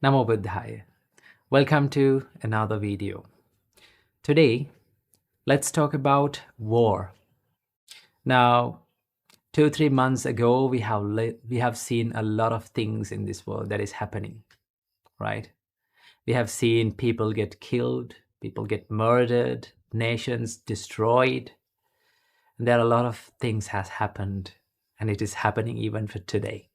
Namo Buddhaya. Welcome to another video. Today, let's talk about war. Now, 2-3 months ago, we have seen a lot of things in this world that is happening, right? We have seen people get killed, people get murdered, nations destroyed. And there are a lot of things has happened, and it is happening even for today.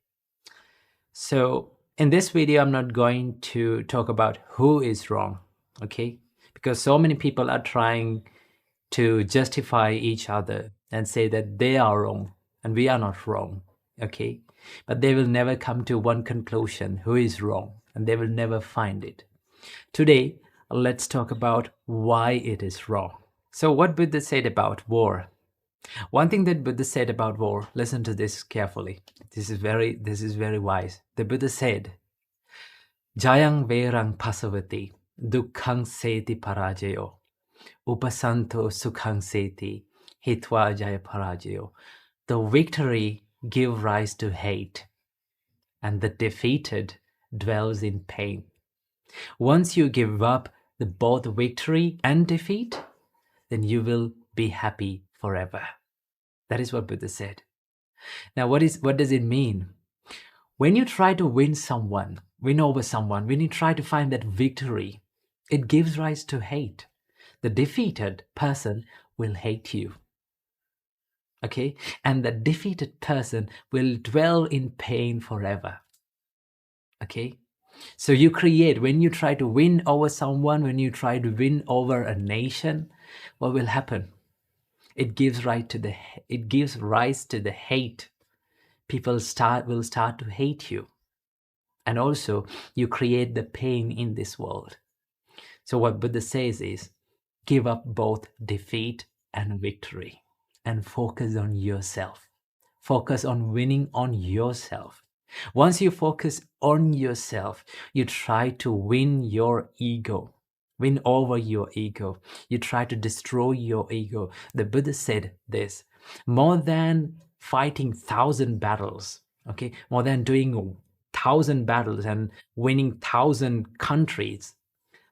So in this video, I'm not going to talk about who is wrong, okay? Because so many people are trying to justify each other and say that they are wrong and we are not wrong, okay? But they will never come to one conclusion, who is wrong, and they will never find it. Today, let's talk about why it is wrong. So what Buddha said about war. One thing that Buddha said about war, listen to this carefully. This is very wise. The Buddha said, Jayang verang pasavati, dukkhang seti parajayo, upasanto sukhang seti, hitva jaya parajayo. The victory gives rise to hate, and the defeated dwells in pain. Once you give up both victory and defeat, then you will be happy forever. That is what Buddha said. Now, what does it mean? When you try to win over someone, when you try to find that victory, it gives rise to hate. The defeated person will hate you. Okay? And the defeated person will dwell in pain forever. Okay? So when you try to win over someone, when you try to win over a nation, what will happen? It gives rise to the hate. People will start to hate you. And also, you create the pain in this world. So what Buddha says is, give up both defeat and victory and focus on yourself. Focus on winning on yourself. Once you focus on yourself, you try to win your ego. Win over your ego. You try to destroy your ego. The Buddha said this, more than fighting 1,000 battles, okay, more than doing 1,000 battles and winning 1,000 countries,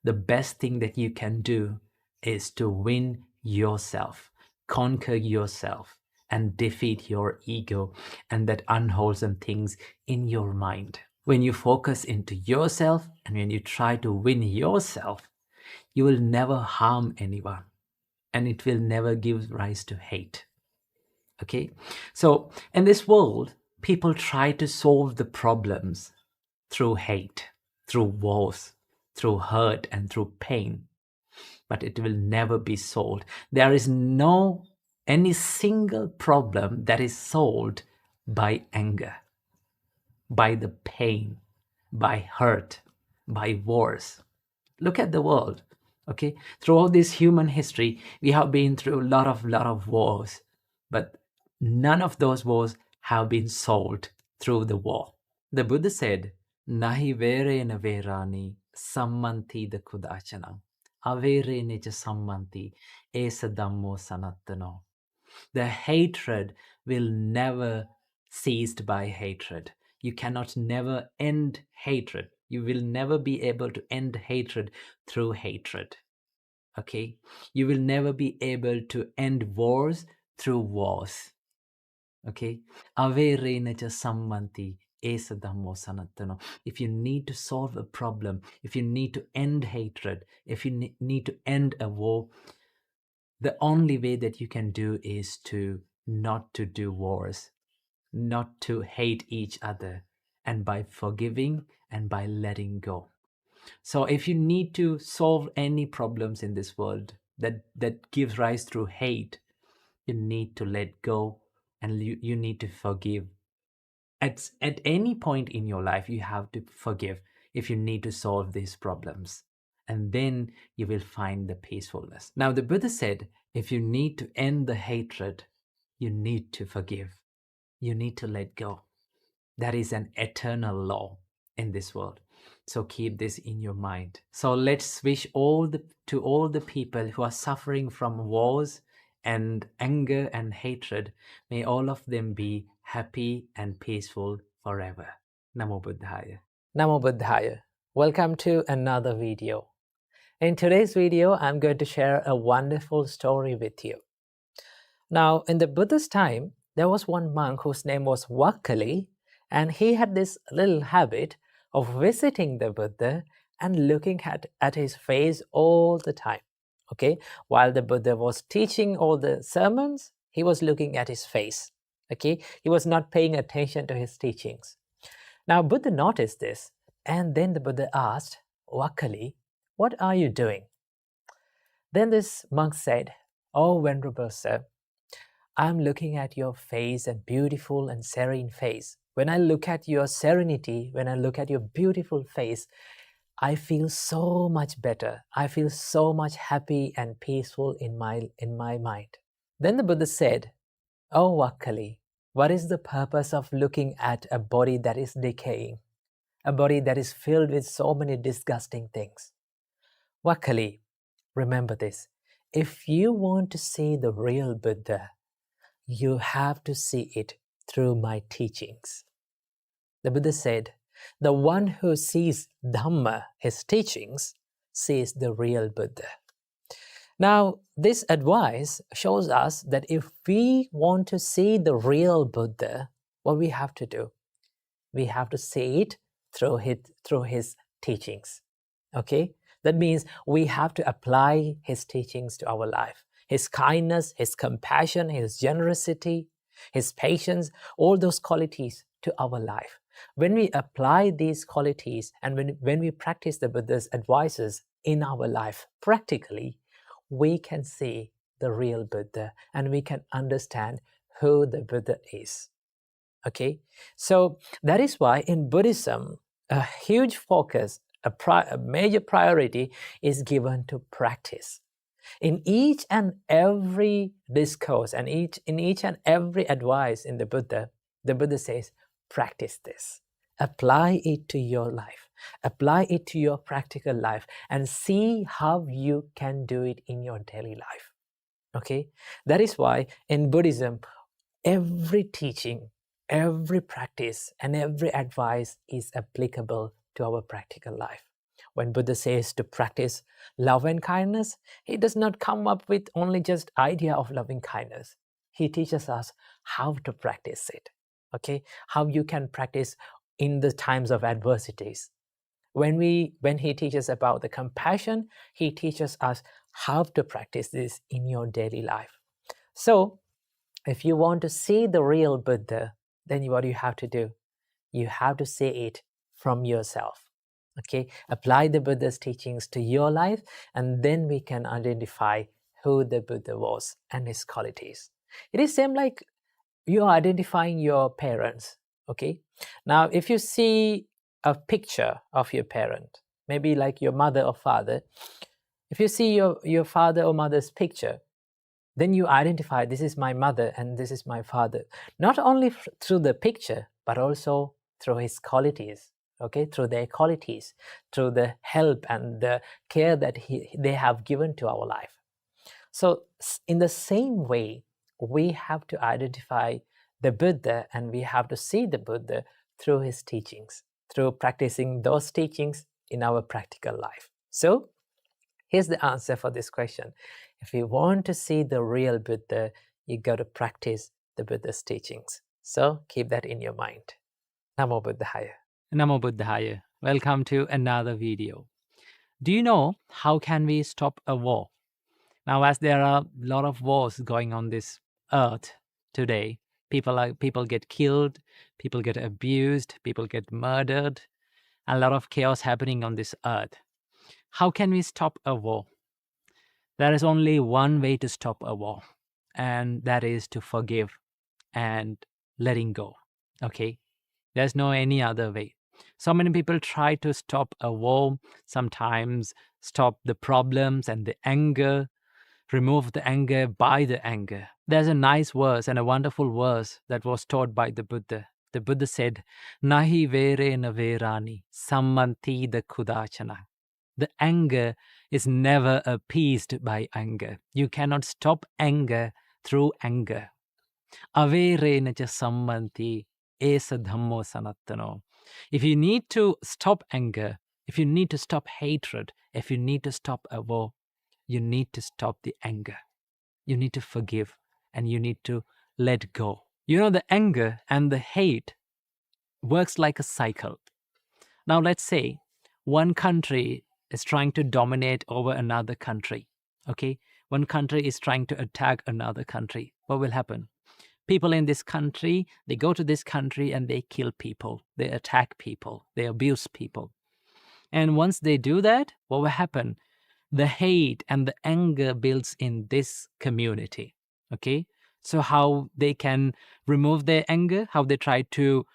the best thing that you can do is to win yourself, conquer yourself, and defeat your ego and that unwholesome things in your mind. When you focus into yourself and when you try to win yourself, you will never harm anyone and it will never give rise to hate. Okay? So in this world, people try to solve the problems through hate, through wars, through hurt and through pain. But it will never be solved. There is no any single problem that is solved by anger, by the pain, by hurt, by wars. Look at the world, okay? Throughout this human history, we have been through a lot of wars, but none of those wars have been solved through the war. The Buddha said, Nahi vere na verani sammanti da kudachana. Avere neja sammanti esa dhammo sanattano. The hatred will never cease by hatred. You cannot never end hatred. You will never be able to end hatred through hatred. Okay? You will never be able to end wars through wars. Okay? Avere neja sammanti esa dhammo sanattano. If you need to solve a problem, if you need to end hatred, if you need to end a war, the only way that you can do is to not to do wars, not to hate each other, and by forgiving and by letting go. So if you need to solve any problems in this world that gives rise through hate, you need to let go and you need to forgive. At any point in your life, you have to forgive if you need to solve these problems. And then you will find the peacefulness. Now, the Buddha said, if you need to end the hatred, you need to forgive. You need to let go. That is an eternal law in this world. So keep this in your mind. So let's wish to all the people who are suffering from wars and anger and hatred, may all of them be happy and peaceful forever. Namo Buddhaya. Namo Buddhaya. Welcome to another video. In today's video, I'm going to share a wonderful story with you. Now, in the Buddha's time, there was one monk whose name was Wakali, and he had this little habit of visiting the Buddha and looking at his face all the time. Okay, while the Buddha was teaching all the sermons, he was looking at his face. Okay, he was not paying attention to his teachings. Now, Buddha noticed this, and then the Buddha asked, Wakali, what are you doing? Then this monk said, Oh, Venerable Sir, I'm looking at your face, a beautiful and serene face. When I look at your serenity, when I look at your beautiful face, I feel so much better. I feel so much happy and peaceful in my mind. Then the Buddha said, Oh, Wakali, what is the purpose of looking at a body that is decaying? A body that is filled with so many disgusting things. Wakali, remember this. If you want to see the real Buddha, you have to see it through my teachings. The Buddha said, the one who sees Dhamma, his teachings, sees the real Buddha. Now, this advice shows us that if we want to see the real Buddha, what we have to do? We have to see it through his teachings. Okay? That means we have to apply his teachings to our life. His kindness, his compassion, his generosity, his patience, all those qualities to our life. When we apply these qualities and when we practice the Buddha's advices in our life practically, we can see the real Buddha and we can understand who the Buddha is. Okay, so that is why in Buddhism, a huge focus, a major priority is given to practice. In each and every discourse and in each and every advice in the Buddha says, practice this. Apply it to your life. Apply it to your practical life and see how you can do it in your daily life. Okay, that is why in Buddhism, every teaching, every practice, and every advice is applicable to our practical life. When Buddha says to practice love and kindness, he does not come up with only just idea of loving kindness. He teaches us how to practice it. Okay, how you can practice in the times of adversities. When he teaches about the compassion, he teaches us how to practice this in your daily life. So, if you want to see the real Buddha, then what do you have to do? You have to see it from yourself. Okay, apply the Buddha's teachings to your life, and then we can identify who the Buddha was and his qualities. It is same like you are identifying your parents. Okay, now if you see a picture of your parent, maybe like your mother or father, if you see your father or mother's picture, then you identify, this is my mother and this is my father, not only through the picture, but also through his qualities, okay, through their qualities, through the help and the care that they have given to our life. So in the same way, we have to identify the Buddha and we have to see the Buddha through his teachings, through practicing those teachings in our practical life. So here's the answer for this question. If you want to see the real Buddha, you got to practice the Buddha's teachings. So keep that in your mind. Namo Buddhaya. Namo Buddhaya. Welcome to another video. Do you know how can we stop a war? Now, as there are a lot of wars going on this earth today, people get killed, people get abused, people get murdered, a lot of chaos happening on this earth. How can we stop a war? There is only one way to stop a war, and that is to forgive and letting go. Okay? There's no any other way. So many people try to stop a war, sometimes stop the problems and the anger, remove the anger by the anger. There's a nice verse and a wonderful verse that was taught by the Buddha. The Buddha said, Nahi verena verani sammanti the kudachana. The anger is never appeased by anger. You cannot stop anger through anger. Averena cha sammanti esa dhammo sanattano. If you need to stop anger, If you need to stop hatred, if you need to stop a war, you need to stop the anger. You need to forgive, and you need to let go. You know, the anger and the hate works like a cycle. Now, let's say one country is trying to dominate over another country. Okay? One country is trying to attack another country. What will happen? People in this country, they go to this country and they kill people. They attack people. They abuse people. And once they do that, what will happen? The hate and the anger builds in this community. Okay? So how they can remove their anger, how they try to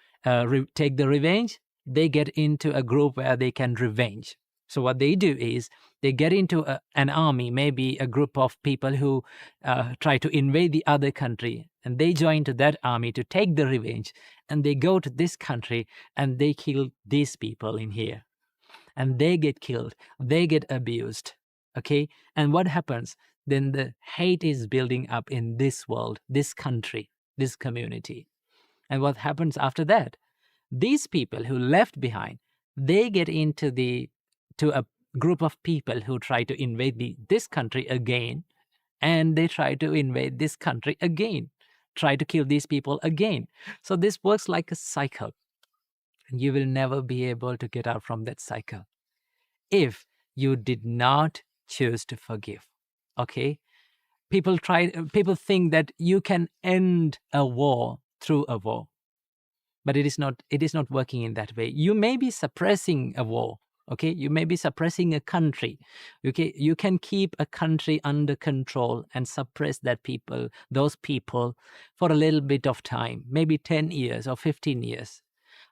take the revenge, they get into a group where they can revenge. So what they do is they get into an army, maybe a group of people who try to invade the other country, and they join to that army to take the revenge, and they go to this country and they kill these people in here, and they get killed, they get abused. Okay, and what happens? Then the hate is building up in this world, this country, this community. And what happens after that? These people who left behind, they get into to a group of people who try to invade this country again, and they try to invade this country again, try to kill these people again. So this works like a cycle, and you will never be able to get out from that cycle if you did not choose to forgive. Okay, people think that you can end a war through a war, but it is not working in that way. You may be suppressing a war. Okay, you may be suppressing a country. Okay, you can keep a country under control and suppress those people for a little bit of time, maybe 10 years or 15 years.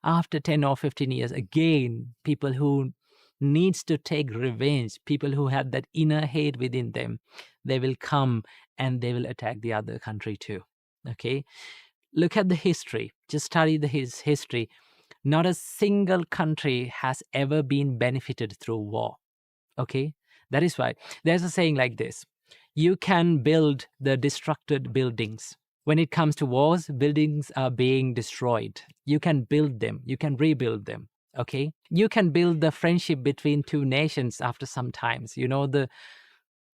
After 10 or 15 years, again, people who needs to take revenge, people who had that inner hate within them, they will come and they will attack the other country too. Okay, look at the history. Just study his history. Not a single country has ever been benefited through war. Okay, that is why there's a saying like this: you can build the destructed buildings. When it comes to wars, buildings are being destroyed. You can build them, you can rebuild them. Okay, you can build the friendship between two nations after some times. You know, the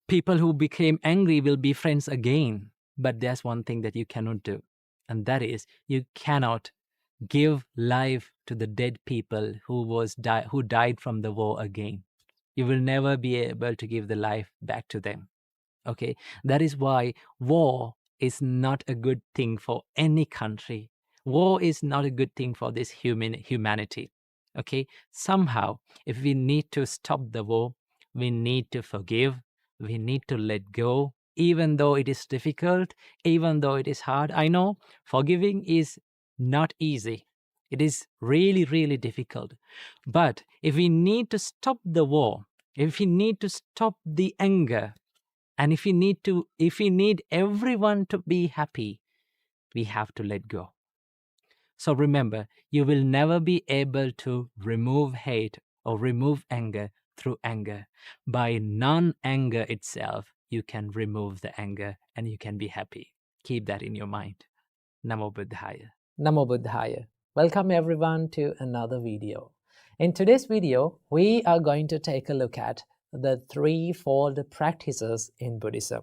people who became angry will be friends again. But there's one thing that you cannot do, and that is you cannot give life to the dead people who died from the war again. You will never be able to give the life back to them. Okay, that is why war is not a good thing for any country. War is not a good thing for this humanity. Okay, somehow, if we need to stop the war, we need to forgive, we need to let go, even though it is difficult, even though it is hard. I know forgiving is not easy. It is really, really difficult. But if we need to stop the war, if we need to stop the anger, and if we need everyone to be happy, we have to let go. So remember, you will never be able to remove hate or remove anger through anger. By non-anger itself, you can remove the anger and you can be happy. Keep that in your mind. Namo Buddhaya. Namo Buddhaya. Welcome everyone to another video. In today's video, we are going to take a look at the threefold practices in Buddhism.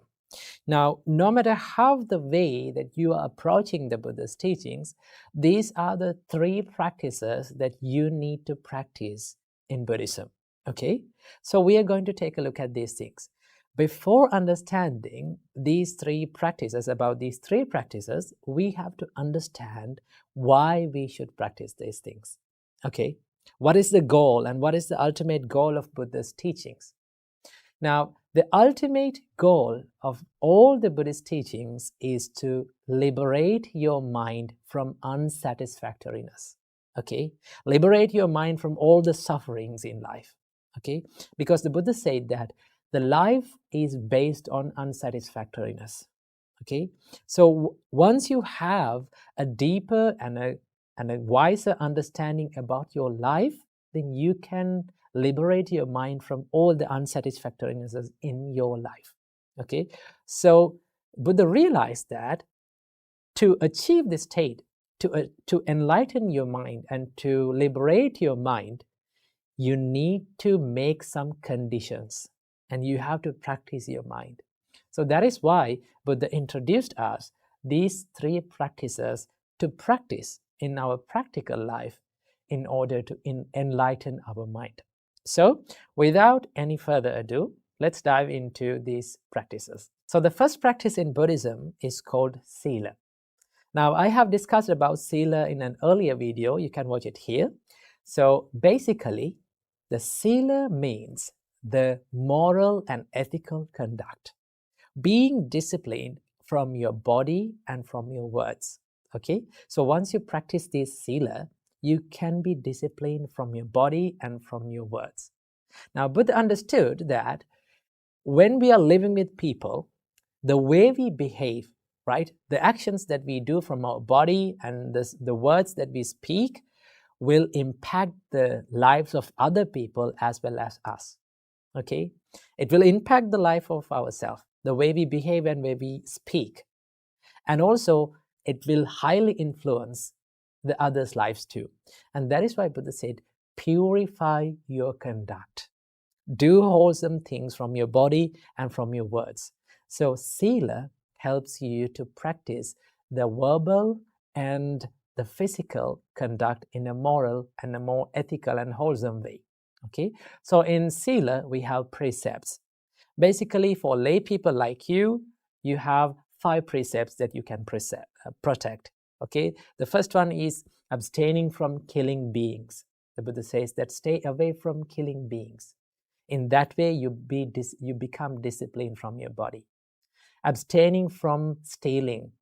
Now, no matter how the way that you are approaching the Buddha's teachings, these are the three practices that you need to practice in Buddhism. Okay? So we are going to take a look at these things. Before understanding these three practices, we have to understand why we should practice these things. Okay? What is the goal and what is the ultimate goal of Buddha's teachings? Now, the ultimate goal of all the Buddhist teachings is to liberate your mind from unsatisfactoriness. Okay? Liberate your mind from all the sufferings in life. Okay? Because the Buddha said that the life is based on unsatisfactoriness. Okay? So once you have a deeper and a wiser understanding about your life, then you can liberate your mind from all the unsatisfactorinesses in your life. Okay? So Buddha realized that to achieve this state, to enlighten your mind and to liberate your mind, you need to make some conditions and you have to practice your mind. So that is why Buddha introduced us these 3 practices to practice in our practical life in order to enlighten our mind. So without any further ado, let's dive into these practices. So the first practice in Buddhism is called Sila. Now, I have discussed about Sila in an earlier video. You can watch it here. So basically, the Sila means the moral and ethical conduct, being disciplined from your body and from your words. Okay, so once you practice this Sila, you can be disciplined from your body and from your words. Now, Buddha understood that when we are living with people, the way we behave, right, the actions that we do from our body and the words that we speak will impact the lives of other people as well as us. Okay, it will impact the life of ourselves, the way we behave and way we speak, and also it will highly influence the others' lives too. And that is why Buddha said, purify your conduct. Do wholesome things from your body and from your words. So Sila helps you to practice the verbal and the physical conduct in a moral and a more ethical and wholesome way. Okay, so in Sila we have precepts. Basically, for lay people like you, you have 5 precepts that you can protect. Okay, the first one is abstaining from killing beings. The Buddha says that stay away from killing beings. In that way, you become disciplined from your body. Abstaining from stealing.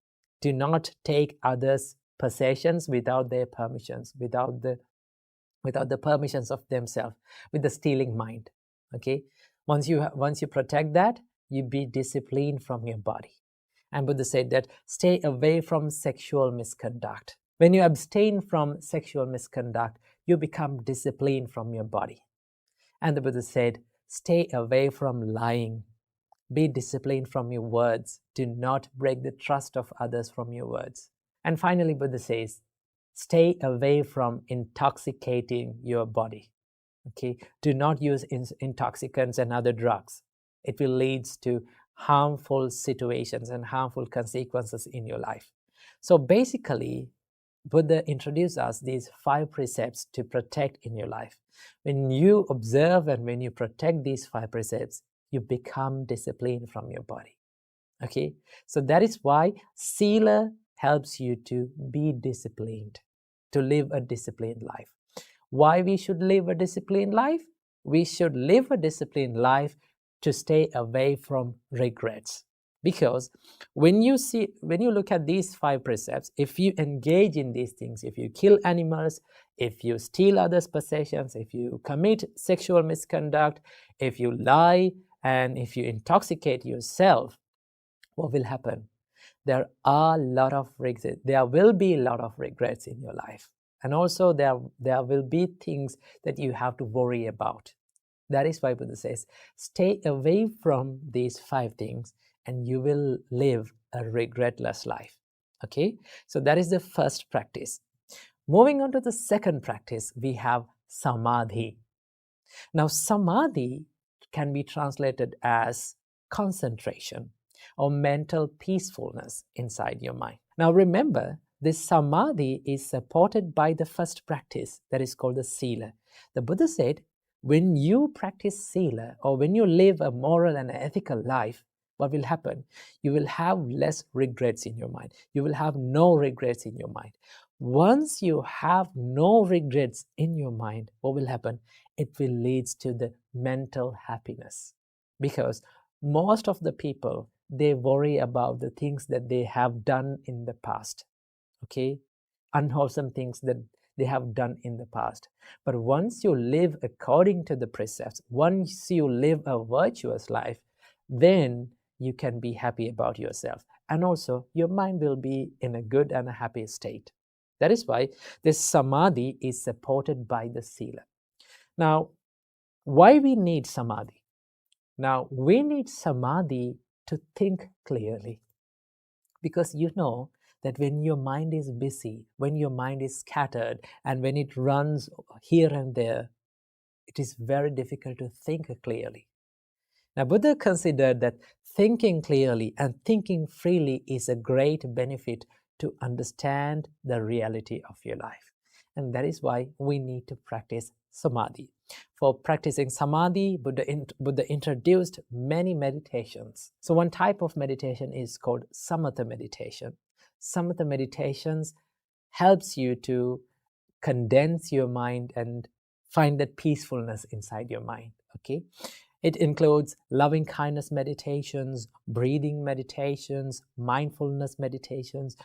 Do not take others' possessions without their permissions, without the permissions of themselves, with the stealing mind. Okay, once you protect that, you be disciplined from your body. And Buddha said that stay away from sexual misconduct. When you abstain from sexual misconduct, you become disciplined from your body. And the Buddha said, stay away from lying. Be disciplined from your words. Do not break the trust of others from your words. And finally, Buddha says, stay away from intoxicating your body. Okay, do not use intoxicants and other drugs. It will lead to harmful situations and harmful consequences in your life. So basically, Buddha introduced us these 5 precepts to protect in your life. When you observe and when you protect these 5 precepts, you become disciplined from your body. Okay, so that is why Sila helps you to be disciplined, to live a disciplined life. Why we should live a disciplined life? We should live a disciplined life to stay away from regrets. Because when you look at these 5 precepts, if you engage in these things, if you kill animals, if you steal others' possessions, if you commit sexual misconduct, if you lie, and if you intoxicate yourself, what will happen? There will be a lot of regrets in your life. And also there will be things that you have to worry about. That is why Buddha says, stay away from these 5 things and you will live a regretless life. Okay, so that is the first practice. Moving on to the second practice, we have Samadhi. Now, Samadhi can be translated as concentration or mental peacefulness inside your mind. Now, remember, this Samadhi is supported by the first practice that is called the Sila. The Buddha said, when you practice Sila or when you live a moral and ethical life, what will happen? You will have less regrets in your mind. You will have no regrets in your mind. Once you have no regrets in your mind, what will happen? It will lead to the mental happiness. Because most of the people, they worry about the things that they have done in the past. Okay? Unwholesome things that they have done in the past. But once you live according to the precepts, once you live a virtuous life, then you can be happy about yourself. And also, your mind will be in a good and a happy state. That is why this Samadhi is supported by the Sila. Now, why we need Samadhi? Now, we need Samadhi to think clearly. Because you know that when your mind is busy, when your mind is scattered, and when it runs here and there, it is very difficult to think clearly. Now, Buddha considered that thinking clearly and thinking freely is a great benefit to understand the reality of your life. And that is why we need to practice samadhi. For practicing samadhi, Buddha introduced many meditations. So one type of meditation is called samatha meditation. Samatha meditations helps you to condense your mind and find that peacefulness inside your mind. Okay, it includes loving kindness meditations, breathing meditations, mindfulness meditations.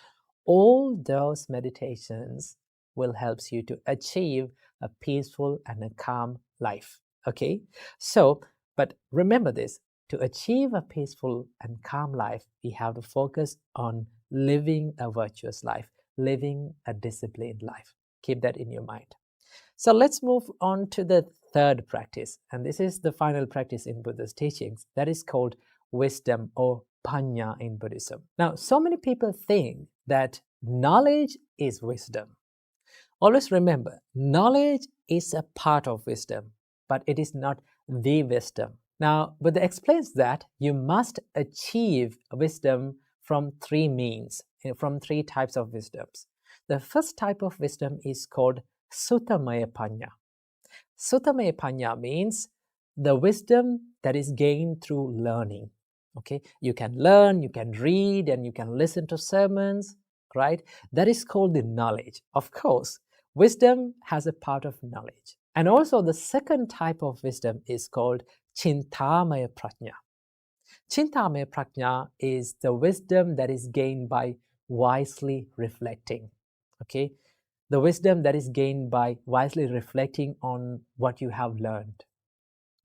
All those meditations will help you to achieve a peaceful and a calm life. Okay, so but remember this, to achieve a peaceful and calm life, we have to focus on living a virtuous life, living a disciplined life. Keep that in your mind. So let's move on to the third practice, and this is the final practice in Buddha's teachings. That is called wisdom, or panya in Buddhism. Now, so many people think that knowledge is wisdom. Always remember, knowledge is a part of wisdom, but it is not the wisdom. Now, Buddha explains that you must achieve wisdom from three means, from three types of wisdoms. The first type of wisdom is called Suttamaya Panya. Suttamaya Panya means the wisdom that is gained through learning. Okay, you can learn, you can read, and you can listen to sermons, right? That is called the knowledge. Of course, wisdom has a part of knowledge. And also the second type of wisdom is called Chintamaya Prajna. Chintamaya Prajna is the wisdom that is gained by wisely reflecting. Okay, the wisdom that is gained by wisely reflecting on what you have learned,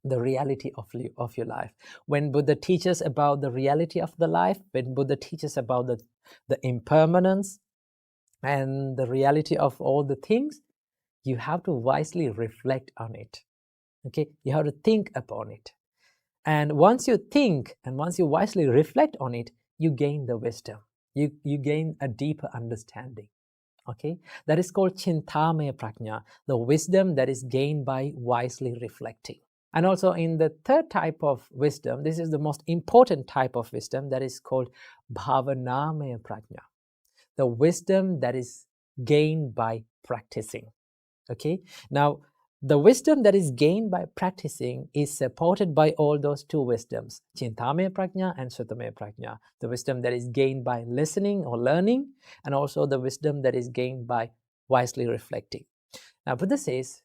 the reality of your life. When Buddha teaches about the reality of the life, when Buddha teaches about the impermanence and the reality of all the things, you have to wisely reflect on it. Okay, you have to think upon it. And once you think and once you wisely reflect on it, you gain the wisdom. You gain a deeper understanding. Okay, that is called Chintamaya Prajna, the wisdom that is gained by wisely reflecting. And also in the third type of wisdom, this is the most important type of wisdom, that is called Bhavanamaya Prajna, the wisdom that is gained by practicing. Okay, now the wisdom that is gained by practicing is supported by all those two wisdoms, Chintamaya Prajna and Suttamaya Prajna, the wisdom that is gained by listening or learning, and also the wisdom that is gained by wisely reflecting. Now Buddha says,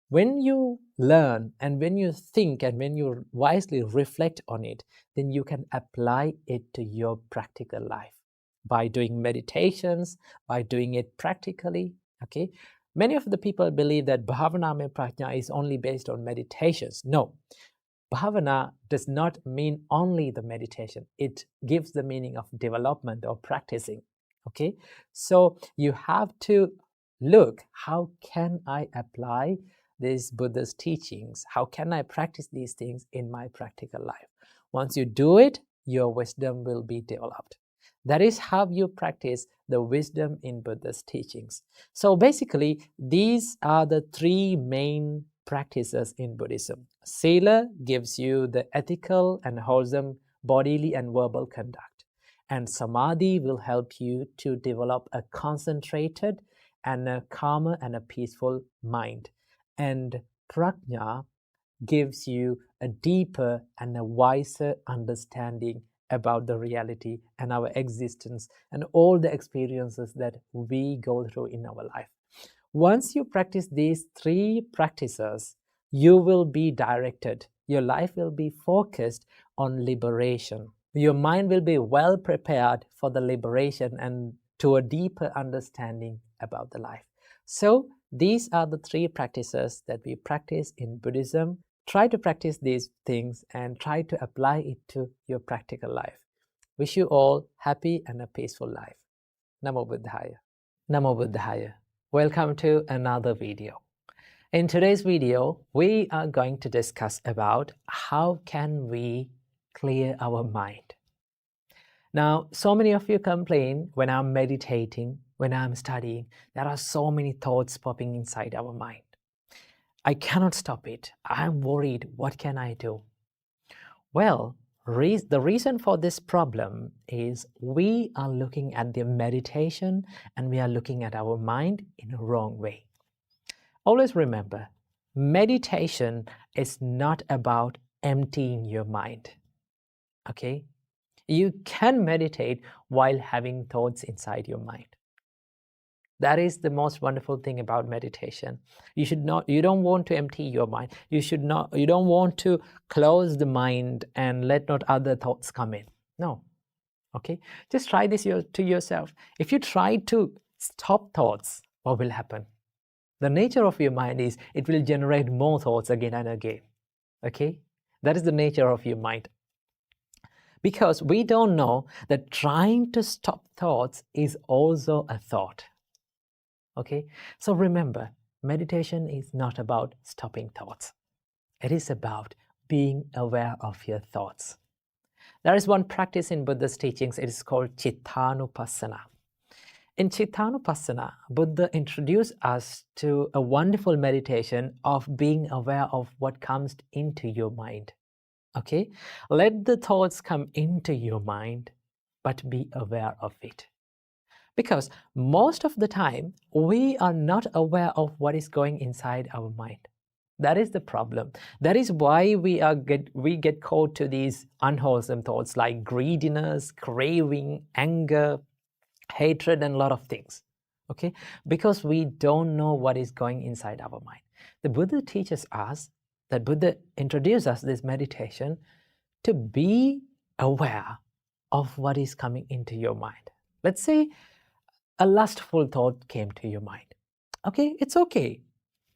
when you learn and when you think and when you wisely reflect on it, then you can apply it to your practical life by doing meditations, by doing it practically. Okay, many of the people believe that Bhavanamaya Prajna is only based on meditations. No, Bhavana does not mean only the meditation. It gives the meaning of development or practicing. Okay, so you have to look, how can I apply these Buddha's teachings? How can I practice these things in my practical life? Once you do it, your wisdom will be developed. That is how you practice the wisdom in Buddha's teachings. So basically, these are the three main practices in Buddhism. Sila gives you the ethical and wholesome bodily and verbal conduct. And Samadhi will help you to develop a concentrated and a calmer and a peaceful mind. And Prajna gives you a deeper and a wiser understanding about the reality and our existence and all the experiences that we go through in our life. Once you practice these three practices, you will be directed. Your life will be focused on liberation. Your mind will be well prepared for the liberation and to a deeper understanding about the life. So these are the three practices that we practice in Buddhism. Try to practice these things and try to apply it to your practical life. Wish you all happy and a peaceful life. Namo Buddhaya. Namo Buddhaya. Welcome to another video. In today's video, we are going to discuss about how can we clear our mind. Now, so many of you complain when I'm meditating, when I'm studying, there are so many thoughts popping inside our mind. I cannot stop it. I'm worried. What can I do? Well, the reason for this problem is we are looking at the meditation and we are looking at our mind in a wrong way. Always remember, meditation is not about emptying your mind. Okay? You can meditate while having thoughts inside your mind. That is the most wonderful thing about meditation. You don't want to empty your mind. You don't want to close the mind and let not other thoughts come in. No. Okay? Just try this to yourself. If you try to stop thoughts, what will happen? The nature of your mind is it will generate more thoughts again and again. Okay? That is the nature of your mind. Because we don't know that trying to stop thoughts is also a thought. Okay, so remember, meditation is not about stopping thoughts. It is about being aware of your thoughts. There is one practice in Buddha's teachings. It is called Chittanupassana. In Chittanupassana, Buddha introduced us to a wonderful meditation of being aware of what comes into your mind. Okay, let the thoughts come into your mind, but be aware of it. Because most of the time, we are not aware of what is going inside our mind. That is the problem. That is why we get caught to these unwholesome thoughts like greediness, craving, anger, hatred, and a lot of things. Okay? Because we don't know what is going inside our mind. The Buddha teaches us, that Buddha introduced us this meditation to be aware of what is coming into your mind. Let's say a lustful thought came to your mind. Okay, it's okay.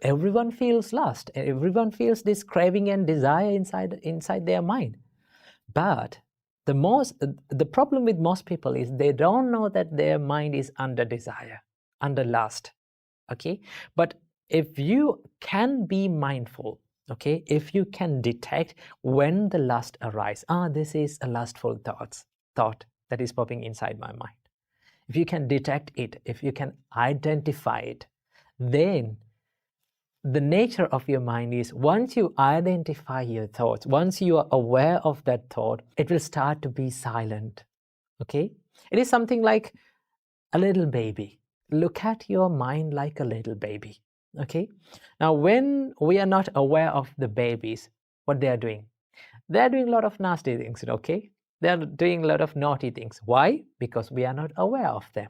Everyone feels lust. Everyone feels this craving and desire inside their mind. But the problem with most people is they don't know that their mind is under desire, under lust. Okay, but if you can be mindful, okay, if you can detect when the lust arises, this is a lustful thought that is popping inside my mind. If you can detect it, if you can identify it, then the nature of your mind is once you identify your thoughts, once you are aware of that thought, it will start to be silent. Okay? It is something like a little baby. Look at your mind like a little baby. Okay? Now, when we are not aware of the babies, what they are doing? They are doing a lot of nasty things, okay? They are doing a lot of naughty things. Why? Because we are not aware of them.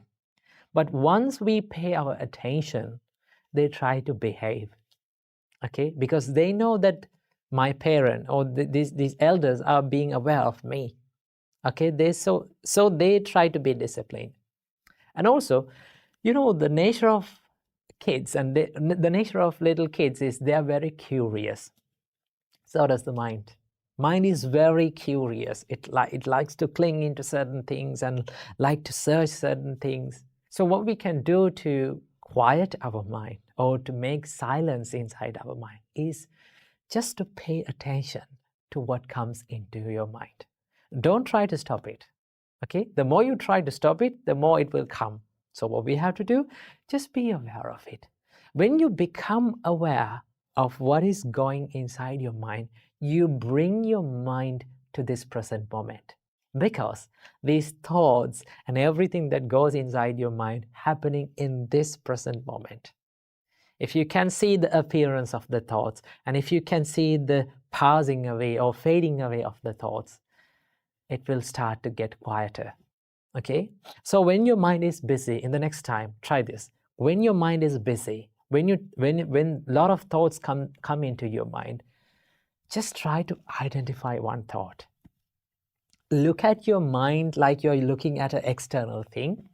But once we pay our attention, they try to behave, okay? Because they know that my parent or these elders are being aware of me, okay? So they try to be disciplined. And also, the nature of kids and the nature of little kids is they are very curious. So does the mind. Mind is very curious. It likes to cling into certain things and like to search certain things. So what we can do to quiet our mind or to make silence inside our mind is just to pay attention to what comes into your mind. Don't try to stop it. Okay? The more you try to stop it, the more it will come. So what we have to do, just be aware of it. When you become aware of what is going inside your mind, you bring your mind to this present moment. Because these thoughts and everything that goes inside your mind happening in this present moment. If you can see the appearance of the thoughts, and if you can see the passing away or fading away of the thoughts, it will start to get quieter. Okay? So when your mind is busy, in the next time, try this. When your mind is busy, when a lot of thoughts come into your mind, just try to identify one thought. Look at your mind like you're looking at an external thing,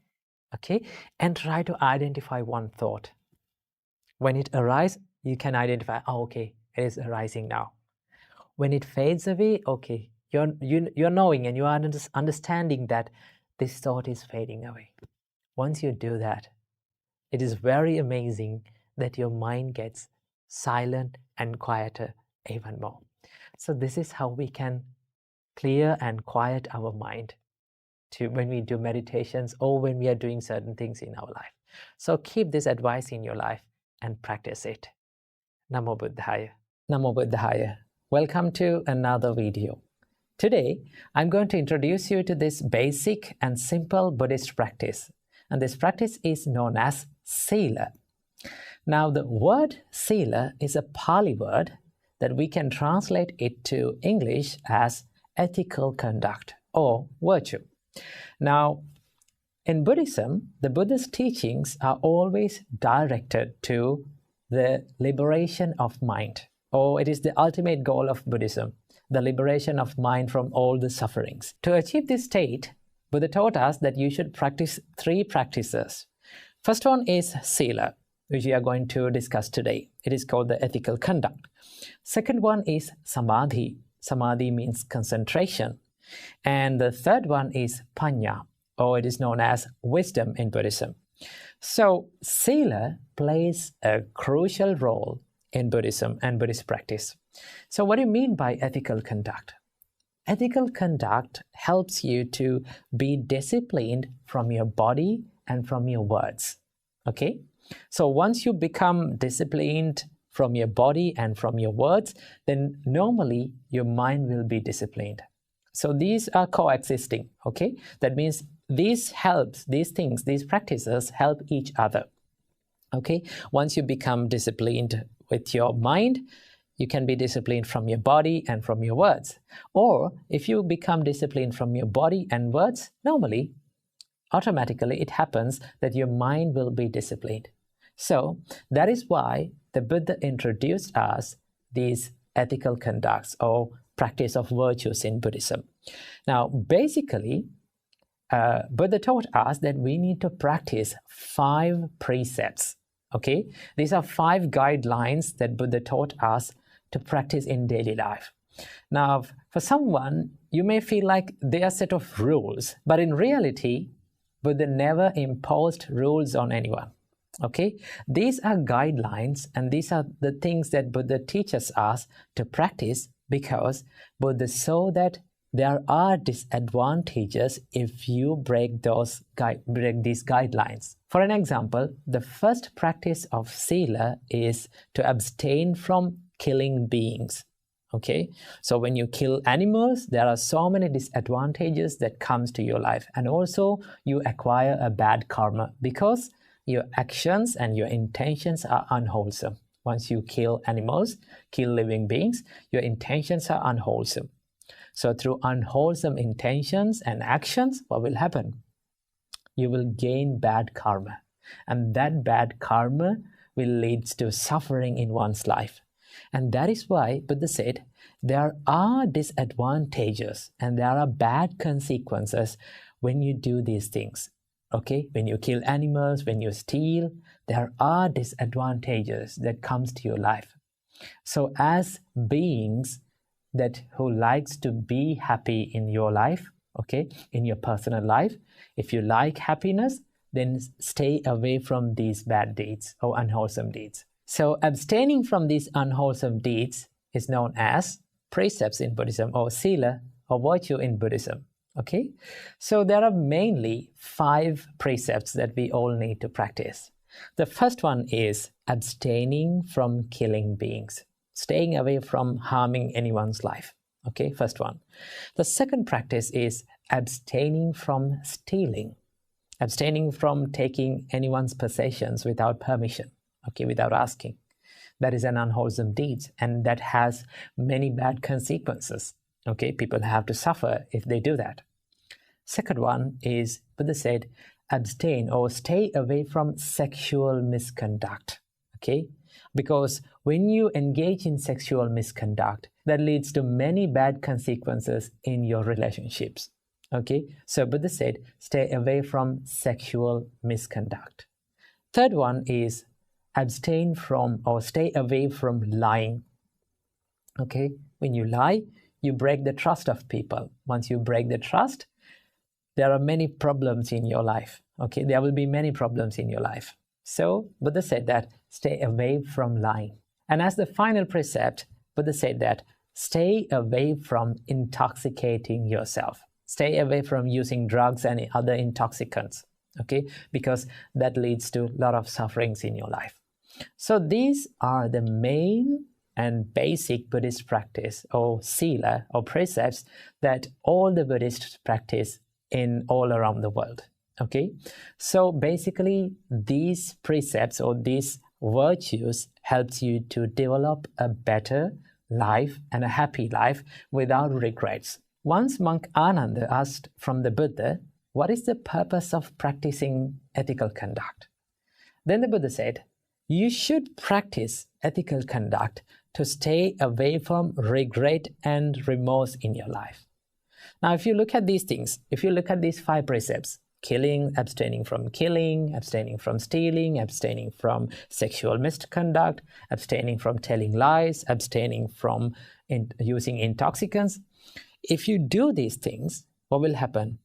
okay? And try to identify one thought. When it arises, you can identify, okay, it is arising now. When it fades away, okay, you're knowing and you are understanding that this thought is fading away. Once you do that, it is very amazing that your mind gets silent and quieter even more. So this is how we can clear and quiet our mind when we do meditations or when we are doing certain things in our life. So keep this advice in your life and practice it. Namo Buddhaya. Namo Buddhaya. Welcome to another video. Today, I'm going to introduce you to this basic and simple Buddhist practice. And this practice is known as Sila. Now, the word Sila is a Pali word that we can translate it to English as ethical conduct or virtue. Now, in Buddhism, the Buddhist teachings are always directed to the liberation of mind, or it is the ultimate goal of Buddhism, the liberation of mind from all the sufferings. To achieve this state, Buddha taught us that you should practice 3 practices. First one is Sila, which we are going to discuss today. It is called the ethical conduct. Second one is Samadhi. Samadhi means concentration. And the third one is Panya, or it is known as wisdom in Buddhism. So, Sila plays a crucial role in Buddhism and Buddhist practice. So, what do you mean by ethical conduct? Ethical conduct helps you to be disciplined from your body and from your words. Okay? So, once you become disciplined from your body and from your words, then normally your mind will be disciplined. So, these are coexisting. Okay? That means these practices help each other. Okay, once you become disciplined with your mind, you can be disciplined from your body and from your words. Or if you become disciplined from your body and words, normally, automatically it happens that your mind will be disciplined. So that is why the Buddha introduced us these ethical conducts or practice of virtues in Buddhism. Now, basically, Buddha taught us that we need to practice 5 precepts. Okay, these are 5 guidelines that Buddha taught us to practice in daily life. Now, for someone, you may feel like they are a set of rules, but in reality, Buddha never imposed rules on anyone. Okay, these are guidelines, and these are the things that Buddha teaches us to practice because Buddha saw that there are disadvantages if you break these guidelines. For an example, the first practice of Sila is to abstain from killing beings. Okay, so when you kill animals, there are so many disadvantages that comes to your life, and also you acquire a bad karma because your actions and your intentions are unwholesome. Once you kill animals, kill living beings, your intentions are unwholesome. So through unwholesome intentions and actions, what will happen? You will gain bad karma. And that bad karma will lead to suffering in one's life. And that is why Buddha said, there are disadvantages and there are bad consequences when you do these things. Okay, when you kill animals, when you steal, there are disadvantages that comes to your life. So as beings who likes to be happy in your life, okay, in your personal life, if you like happiness, then stay away from these bad deeds or unwholesome deeds. So abstaining from these unwholesome deeds is known as precepts in Buddhism, or Sila, or virtue in Buddhism. Okay, so there are mainly 5 precepts that we all need to practice. The first one is abstaining from killing beings, staying away from harming anyone's life. Okay, first one. The second practice is abstaining from stealing, abstaining from taking anyone's possessions without permission, okay, without asking. That is an unwholesome deed, and that has many bad consequences. Okay, people have to suffer if they do that. Second one is, Buddha said, abstain or stay away from sexual misconduct. Okay, because when you engage in sexual misconduct, that leads to many bad consequences in your relationships. Okay, so Buddha said, stay away from sexual misconduct. Third one is abstain from or stay away from lying. Okay, when you lie, you break the trust of people. Once you break the trust, there are many problems in your life. Okay, there will be many problems in your life. So Buddha said that stay away from lying. And as the final precept, Buddha said that stay away from intoxicating yourself. Stay away from using drugs and other intoxicants, okay? Because that leads to a lot of sufferings in your life. So these are the main and basic Buddhist practice, or sila, or precepts, that all the Buddhists practice in all around the world. Okay, so basically these precepts or these virtues helps you to develop a better life and a happy life without regrets. Once monk Ananda asked from the Buddha, what is the purpose of practicing ethical conduct? Then the Buddha said, you should practice ethical conduct to stay away from regret and remorse in your life. Now, if you look at these things, if you look at these 5 precepts, killing, abstaining from stealing, abstaining from sexual misconduct, abstaining from telling lies, abstaining from using intoxicants, if you do these things, what will happen?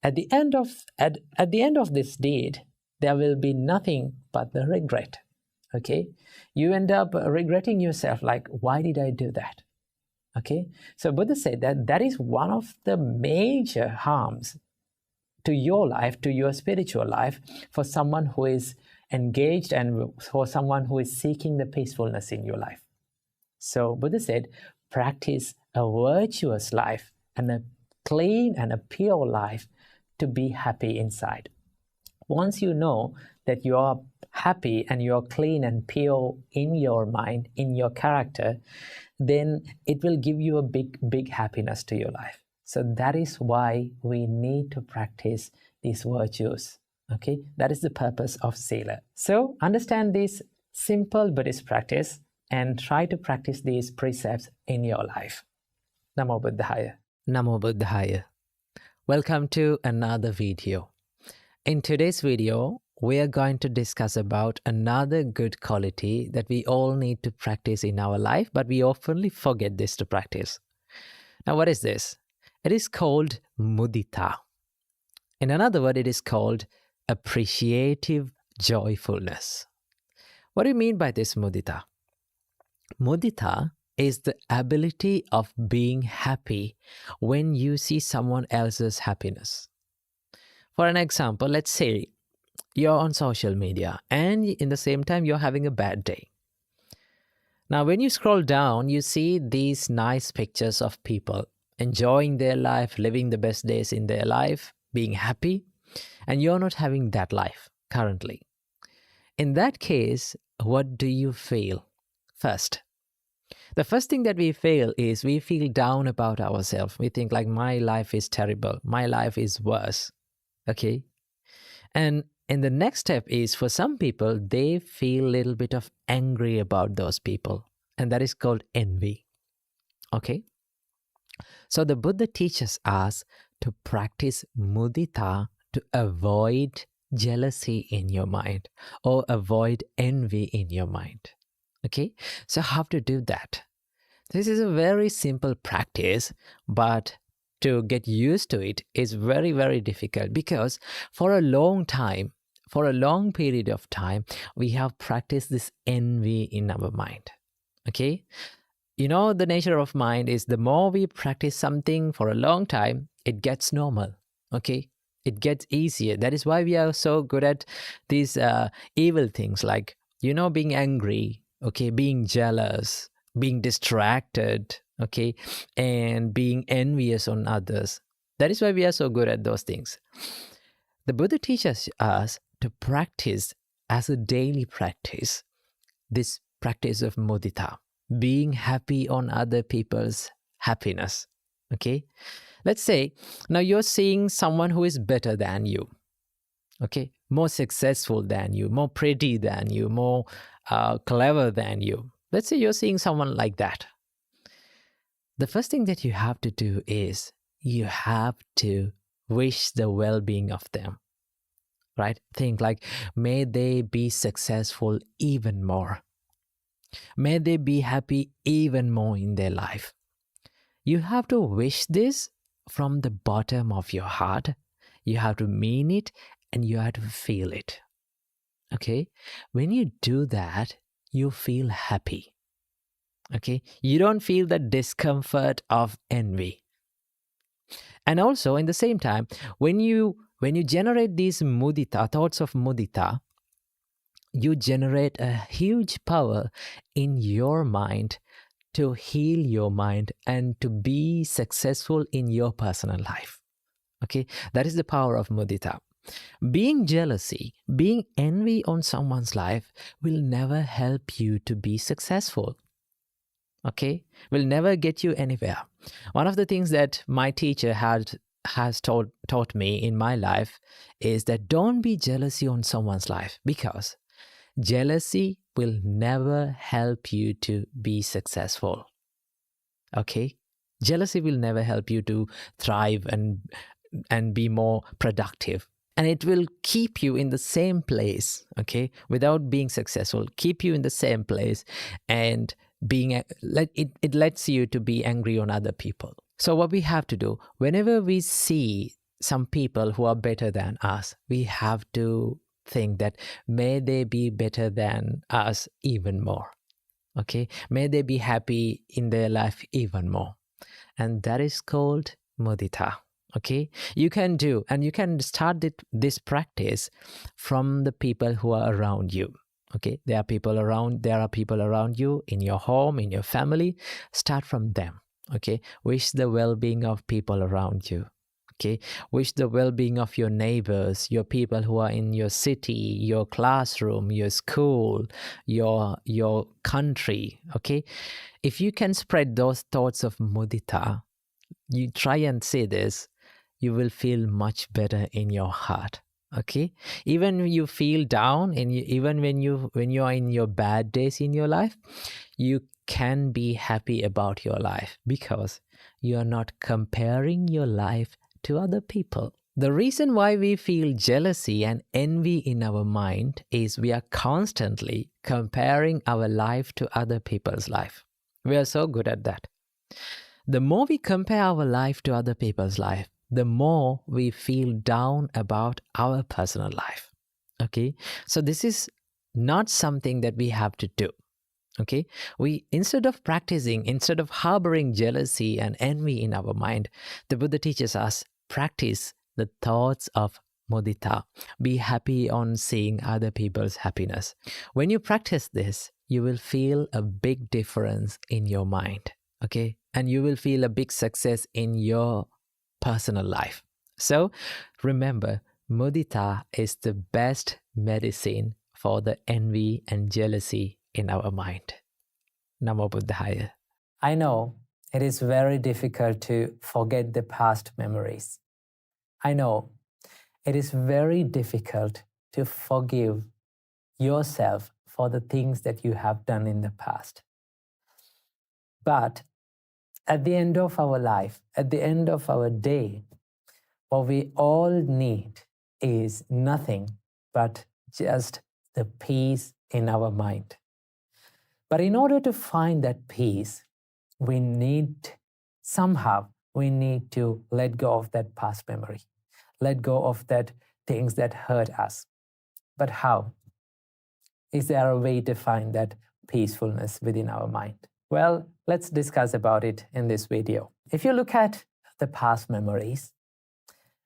At the end of this deed, there will be nothing but the regret. Okay, you end up regretting yourself, like, why did I do that? Okay, so Buddha said that that is one of the major harms to your life, to your spiritual life, for someone who is engaged and for someone who is seeking the peacefulness in your life. So Buddha said, practice a virtuous life and a clean and a pure life to be happy inside. Once you know that you are happy and you are clean and pure in your mind, in your character, then it will give you a big happiness to your life. So that is why we need to practice these virtues. Okay, that is the purpose of sila. So understand this simple Buddhist practice and try to practice these precepts in your life. Namo Buddhaya. Namo Buddhaya. Welcome to another video. In today's video, we are going to discuss about another good quality that we all need to practice in our life, but we often forget this to practice. Now, what is this? It is called mudita. In another word, it is called appreciative joyfulness. What do you mean by this mudita? Mudita is the ability of being happy when you see someone else's happiness. For an example, let's say you're on social media and in the same time you're having a bad day. Now, when you scroll down, you see these nice pictures of people enjoying their life, living the best days in their life, being happy, and you're not having that life currently. In that case, what do you feel? The first thing that we feel is we feel down about ourselves. We think like, my life is terrible. My life is worse. Okay? And the next step is, for some people, they feel a little bit of angry about those people. And that is called envy. Okay? So the Buddha teaches us to practice mudita to avoid jealousy in your mind or avoid envy in your mind. Okay? So how to do that? This is a very simple practice, but to get used to it is very, very difficult, because for a long period of time, we have practiced this envy in our mind. Okay? You know, the nature of mind is the more we practice something for a long time, it gets normal. Okay? It gets easier. That is why we are so good at these evil things like, you know, being angry, okay, being jealous, being distracted, okay, and being envious on others. That is why we are so good at those things. The Buddha teaches us to practice as a daily practice this practice of mudita, being happy on other people's happiness. Okay, let's say now you're seeing someone who is better than you, okay, more successful than you, more pretty than you, more clever than you. Let's say you're seeing someone like that. The first thing that you have to do is you have to wish the well-being of them, right? Think like, may they be successful even more. May they be happy even more in their life. You have to wish this from the bottom of your heart. You have to mean it and you have to feel it. Okay? When you do that, you feel happy. Okay? You don't feel the discomfort of envy. And also, in the same time, when you generate these mudita, thoughts of mudita, you generate a huge power in your mind to heal your mind and to be successful in your personal life. Okay, that is the power of mudita. Being jealousy, being envy on someone's life will never help you to be successful. Okay, will never get you anywhere. One of the things that my teacher has taught me in my life is that don't be jealousy on someone's life, because jealousy will never help you to be successful. Okay, jealousy will never help you to thrive and be more productive, and it will keep you in the same place. Okay, without being successful, keep you in the same place, and it lets you to be angry on other people. So what we have to do, whenever we see some people who are better than us, we have to think that may they be better than us even more. Okay, may they be happy in their life even more, and that is called mudita. Okay, you can do, and you can start this practice from the people who are around you. Okay, there are people around you in your home, in your family. Start from them. Okay, wish the well-being of people around you. Okay, wish the well-being of your neighbors, your people who are in your city, your classroom, your school, your country. Okay, if you can spread those thoughts of mudita, you try and say this, you will feel much better in your heart. Okay, even when you feel down, and even when you are in your bad days in your life, you can be happy about your life, because you are not comparing your life to other people. The reason why we feel jealousy and envy in our mind is we are constantly comparing our life to other people's life. We are so good at that. The more we compare our life to other people's life, the more we feel down about our personal life. Okay, so this is not something that we have to do. Okay, instead of harboring jealousy and envy in our mind, the Buddha teaches us, practice the thoughts of mudita. Be happy on seeing other people's happiness. When you practice this, you will feel a big difference in your mind. Okay, and you will feel a big success in your personal life. So remember, mudita is the best medicine for the envy and jealousy in our mind. Namo Buddhaya. I know it is very difficult to forget the past memories. I know it is very difficult to forgive yourself for the things that you have done in the past. But at the end of our life, at the end of our day, what we all need is nothing but just the peace in our mind. But in order to find that peace, we need to let go of that past memory, let go of that things that hurt us. But how? Is there a way to find that peacefulness within our mind? Well, let's discuss about it in this video. If you look at the past memories,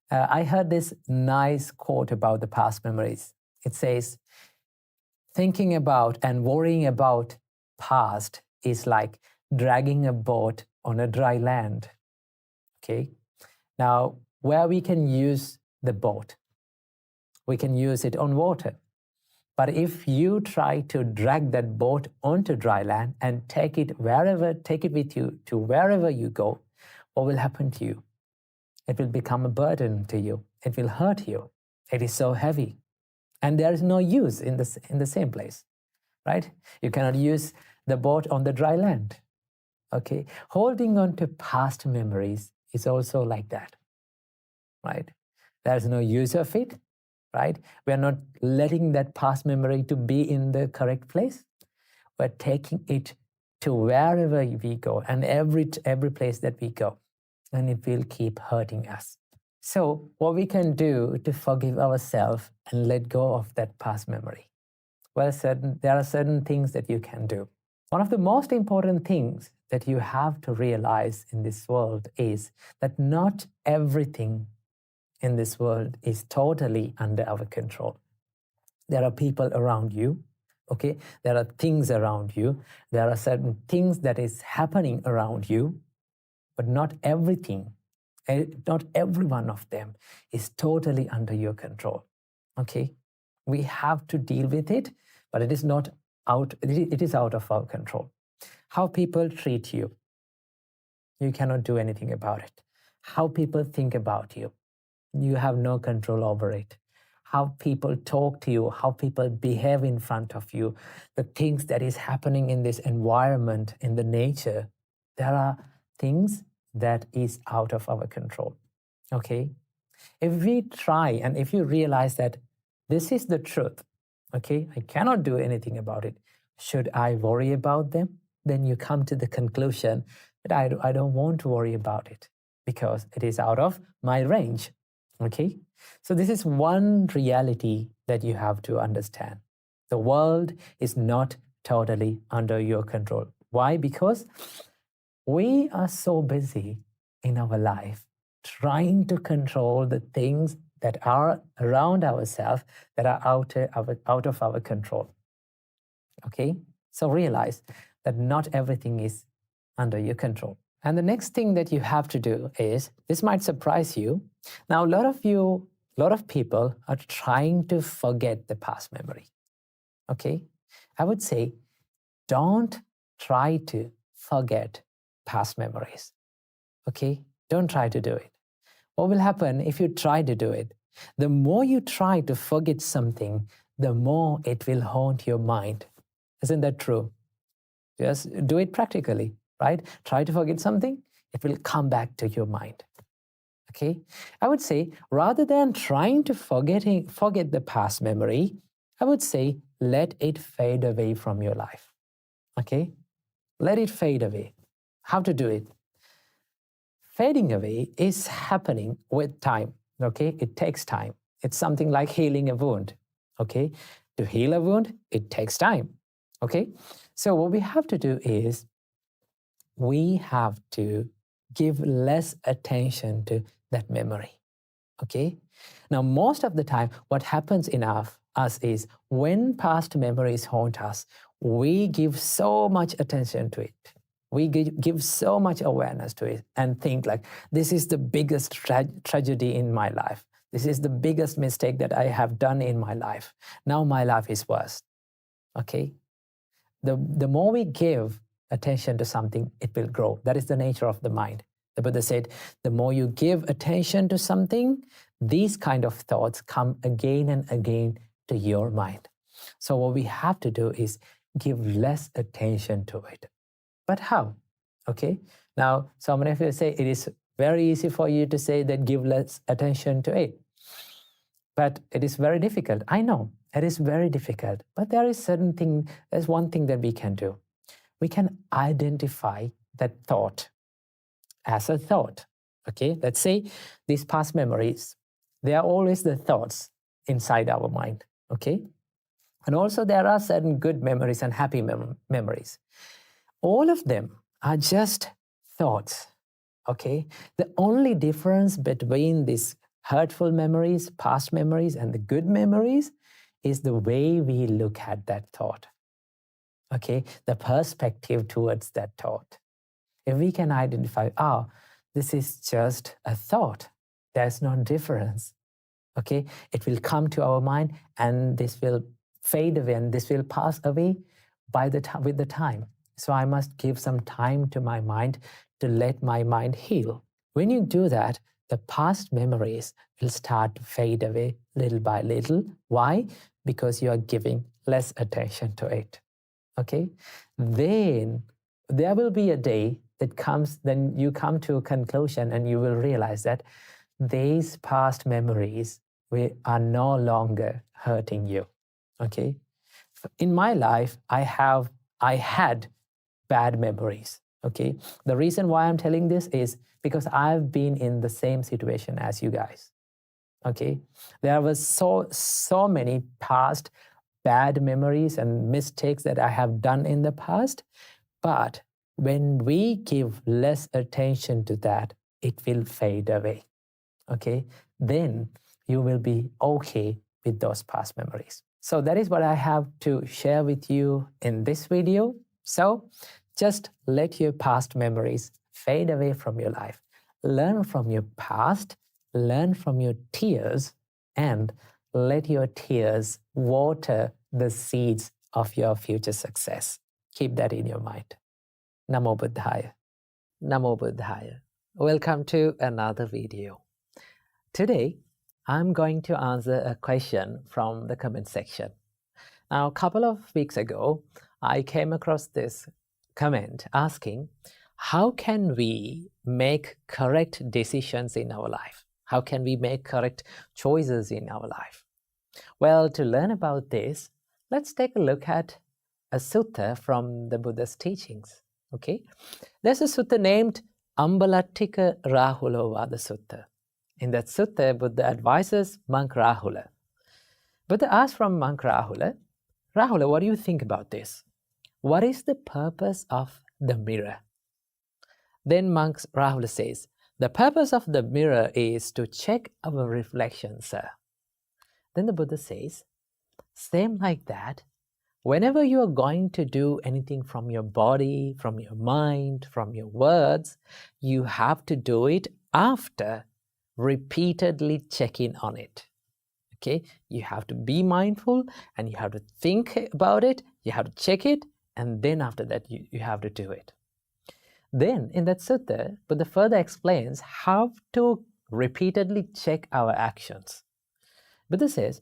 I heard this nice quote about the past memories. It says, thinking about and worrying about past is like dragging a boat on a dry land. Okay. Now, where we can use the boat, we can use it on water. But if you try to drag that boat onto dry land and take it with you to wherever you go, what will happen to you? It will become a burden to you. It will hurt you. It is so heavy. And there is no use in the same place, right? You cannot use the boat on the dry land. Okay? Holding on to past memories is also like that, right? There's no use of it, right? We're not letting that past memory to be in the correct place. We're taking it to wherever we go and every place that we go, and it will keep hurting us. So what we can do to forgive ourselves and let go of that past memory? Well, there are certain things that you can do. One of the most important things that you have to realize in this world is that not everything in this world is totally under our control. There are people around you, okay? There are things around you. There are certain things that is happening around you, but not everything, not every one of them is totally under your control, okay? We have to deal with it, but it is not out, it is out of our control. How people treat you, you cannot do anything about it. How people think about you, you have no control over it. How people talk to you, how people behave in front of you, the things that is happening in this environment, in the nature, there are things that is out of our control, okay? If we try and if you realize that this is the truth, okay, I cannot do anything about it, should I worry about them? Then you come to the conclusion that I don't want to worry about it because it is out of my range, okay? So this is one reality that you have to understand. The world is not totally under your control. Why? Because we are so busy in our life trying to control the things that are around ourselves that are out of our control. Okay? So realize that not everything is under your control. And the next thing that you have to do is, this might surprise you. Now, a lot of people are trying to forget the past memory. Okay? I would say, don't try to forget past memories. Okay? Don't try to do it. What will happen if you try to do it? The more you try to forget something, the more it will haunt your mind. Isn't that true? Just do it practically, right? Try to forget something, it will come back to your mind. Okay? I would say, rather than trying to forget the past memory, I would say, let it fade away from your life. Okay? Let it fade away. How to do it? Fading away is happening with time, okay? It takes time. It's something like healing a wound, okay? To heal a wound, it takes time, okay? So what we have to do is we have to give less attention to that memory, okay? Now, most of the time, what happens in us is when past memories haunt us, we give so much attention to it. We give so much awareness to it and think like, this is the biggest tragedy in my life. This is the biggest mistake that I have done in my life. Now my life is worse, okay? The more we give attention to something, it will grow. That is the nature of the mind. The Buddha said, the more you give attention to something, these kind of thoughts come again and again to your mind. So what we have to do is give less attention to it. But how? Okay. Now, so many of you say it is very easy for you to say that give less attention to it. But it is very difficult. I know it is very difficult. But there's one thing that we can do. We can identify that thought as a thought. Okay. Let's say these past memories, they are always the thoughts inside our mind. Okay. And also there are certain good memories and happy memories. All of them are just thoughts, okay? The only difference between these hurtful memories, past memories, and the good memories is the way we look at that thought, okay? The perspective towards that thought. If we can identify, this is just a thought, there's no difference, okay? It will come to our mind and this will fade away and this will pass away with the time. So I must give some time to my mind to let my mind heal. When you do that, the past memories will start to fade away little by little. Why? Because you are giving less attention to it. Okay? Then there will be a day that comes, then you come to a conclusion and you will realize that these past memories are no longer hurting you. Okay? In my life, I had bad memories, okay? The reason why I'm telling this is because I've been in the same situation as you guys, okay? There was so many past bad memories and mistakes that I have done in the past, but when we give less attention to that, it will fade away, okay? Then you will be okay with those past memories. So that is what I have to share with you in this video. So just let your past memories fade away from your life. Learn from your past, learn from your tears, and let your tears water the seeds of your future success. Keep that in your mind. Namo Buddhaya. Namo Buddhaya. Welcome to another video. Today, I'm going to answer a question from the comment section. Now, a couple of weeks ago, I came across this comment asking, how can we make correct decisions in our life? How can we make correct choices in our life? Well, to learn about this, let's take a look at a sutta from the Buddha's teachings. Okay, there's a sutta named Ambalattika Rahulovada Sutta. In that sutta, Buddha advises monk Rahula. Buddha asks from monk Rahula, Rahula, what do you think about this? What is the purpose of the mirror? Then monk Rahula says, the purpose of the mirror is to check our reflection, sir. Then the Buddha says, same like that, whenever you are going to do anything from your body, from your mind, from your words, you have to do it after repeatedly checking on it. Okay, you have to be mindful and you have to think about it, you have to check it, and then after that you have to do it. Then in that sutta, Buddha further explains how to repeatedly check our actions. Buddha says,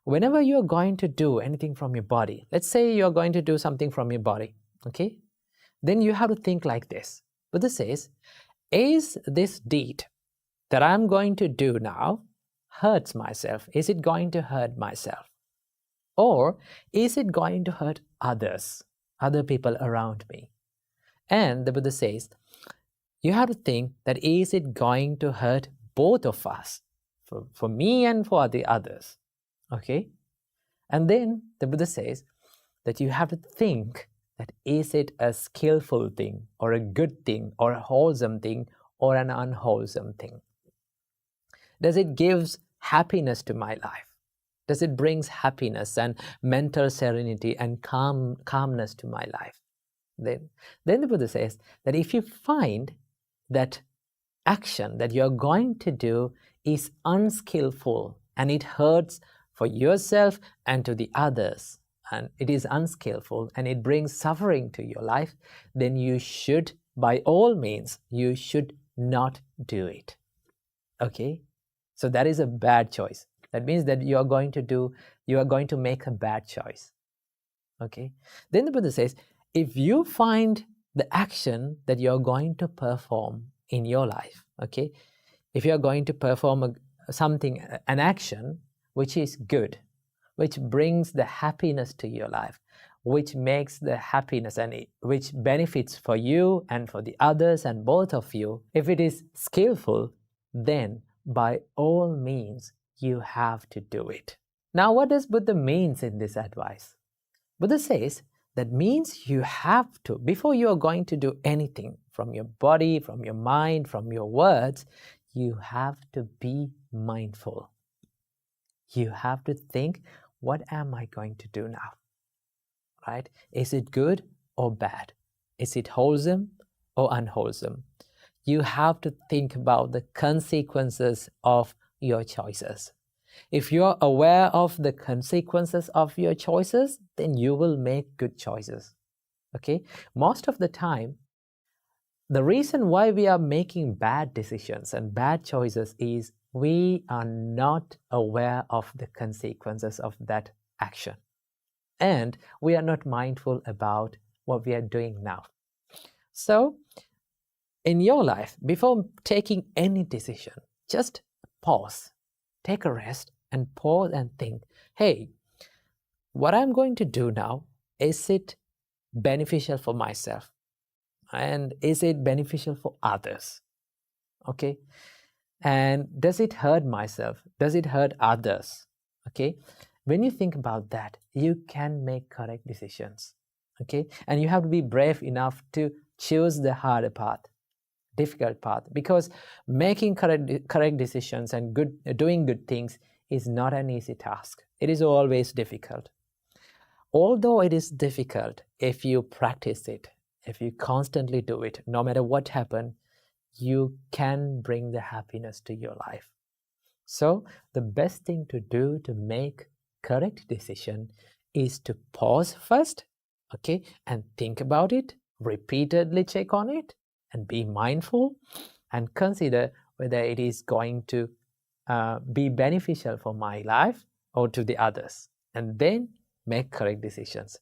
whenever you are going to do anything from your body, let's say you are going to do something from your body, okay, then you have to think like this. Buddha says, is this deed that I'm going to do now hurts myself? Is it going to hurt myself? Or is it going to hurt others, other people around me? And the Buddha says, you have to think that is it going to hurt both of us, for me and for the others? Okay? And then the Buddha says that you have to think that is it a skillful thing, or a good thing, or a wholesome thing, or an unwholesome thing? Does it give happiness to my life? Does it bring happiness and mental serenity and calmness to my life? Then the Buddha says that if you find that action that you're going to do is unskillful and it hurts for yourself and to the others, and it is unskillful and it brings suffering to your life, then you should, by all means, you should not do it. Okay? So that is a bad choice. That means that you are going to make a bad choice. Okay? Then the Buddha says, if you find the action that you are going to perform in your life, okay, if you are going to perform an action which is good, which brings the happiness to your life, which makes the happiness and which benefits for you and for the others and both of you, if it is skillful, then by all means you have to do it. Now, what does Buddha means in this advice? Buddha says that means you have to, before you are going to do anything from your body, from your mind, from your words, you have to be mindful. You have to think, what am I going to do now? Right? Is it good or bad? Is it wholesome or unwholesome? You have to think about the consequences of your choices. If you are aware of the consequences of your choices, then you will make good choices. Okay? Most of the time, the reason why we are making bad decisions and bad choices is we are not aware of the consequences of that action. And we are not mindful about what we are doing now. So, in your life, before taking any decision, just pause, take a rest, and pause and think, hey, what I'm going to do now, is it beneficial for myself? And is it beneficial for others? Okay? And does it hurt myself? Does it hurt others? Okay? When you think about that, you can make correct decisions. Okay? And you have to be brave enough to choose the harder path, difficult path, because making correct decisions and doing good things is not an easy task. It is always difficult. Although it is difficult, if you practice it, if you constantly do it, no matter what happens, you can bring the happiness to your life. So the best thing to do to make correct decision is to pause first, okay, and think about it, repeatedly check on it, and be mindful, and consider whether it is going to be beneficial for my life or to the others, and then make correct decisions.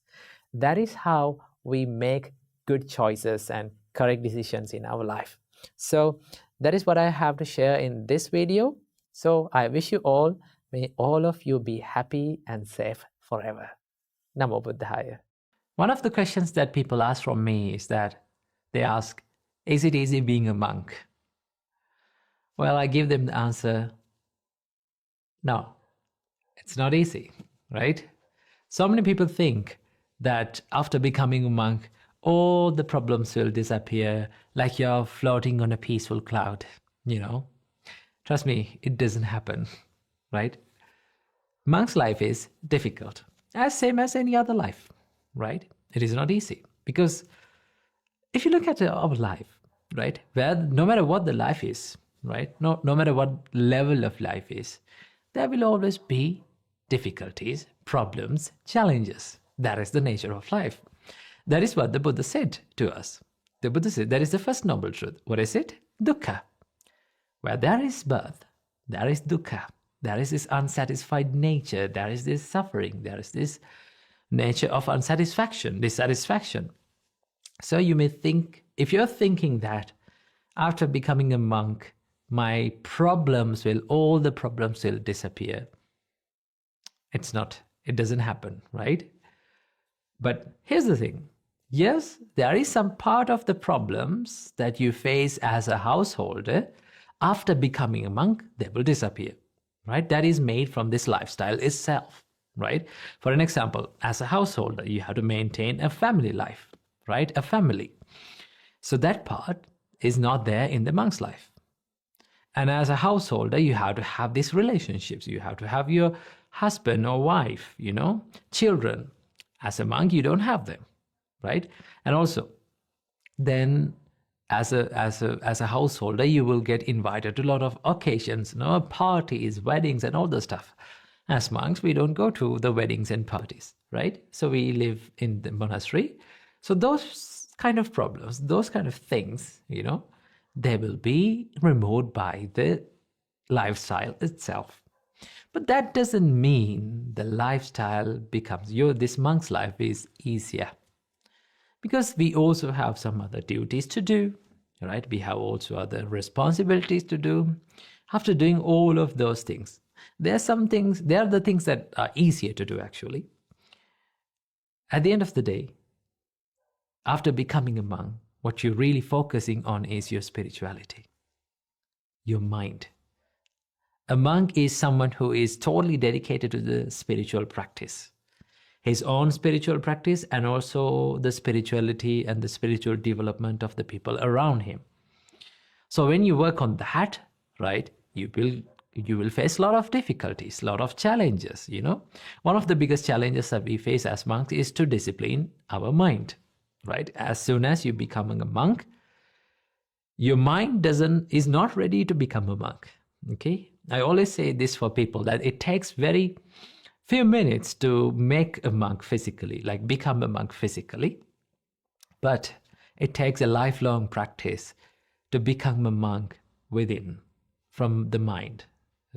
That is how we make good choices and correct decisions in our life. So that is what I have to share in this video. So I wish you all, may all of you be happy and safe forever. Namo Buddhaya. One of the questions that people ask from me is that they ask, is it easy being a monk? Well, I give them the answer, no, it's not easy, right? So many people think that after becoming a monk, all the problems will disappear like you're floating on a peaceful cloud, you know. Trust me, it doesn't happen, right? Monk's life is difficult, as same as any other life, right? It is not easy because if you look at our life, right, where no matter what the life is, right, no matter what level of life is, there will always be difficulties, problems, challenges. That is the nature of life. That is what the Buddha said to us. The Buddha said that is the first noble truth. What is it? Dukkha. Where there is birth, there is dukkha. There is this unsatisfied nature. There is this suffering. There is this nature of unsatisfaction, dissatisfaction. So you may think, if you're thinking that after becoming a monk, all the problems will disappear. It's not, it doesn't happen, right? But here's the thing. Yes, there is some part of the problems that you face as a householder. After becoming a monk, they will disappear, right? That is made from this lifestyle itself, right? For an example, as a householder, you have to maintain a family life, right? A family. So that part is not there in the monk's life. And as a householder, you have to have these relationships. You have to have your husband or wife, children. As a monk, you don't have them, right? And also, then as a householder, you will get invited to a lot of occasions, parties, weddings, and all the stuff. As monks, we don't go to the weddings and parties, right? So we live in the monastery. So those kind of problems, those kind of things, they will be removed by the lifestyle itself. But that doesn't mean the lifestyle becomes this monk's life is easier. Because we also have some other duties to do, right? We have also other responsibilities to do. After doing all of those things, there are the things that are easier to do actually. At the end of the day, after becoming a monk, what you're really focusing on is your spirituality, your mind. A monk is someone who is totally dedicated to the spiritual practice, his own spiritual practice, and also the spirituality and the spiritual development of the people around him. So when you work on that, right, you will face a lot of difficulties, a lot of challenges, One of the biggest challenges that we face as monks is to discipline our mind, right? As soon as you become a monk, your mind is not ready to become a monk, okay? I always say this for people, that it takes very few minutes to make a monk physically, like become a monk physically. But it takes a lifelong practice to become a monk within, from the mind,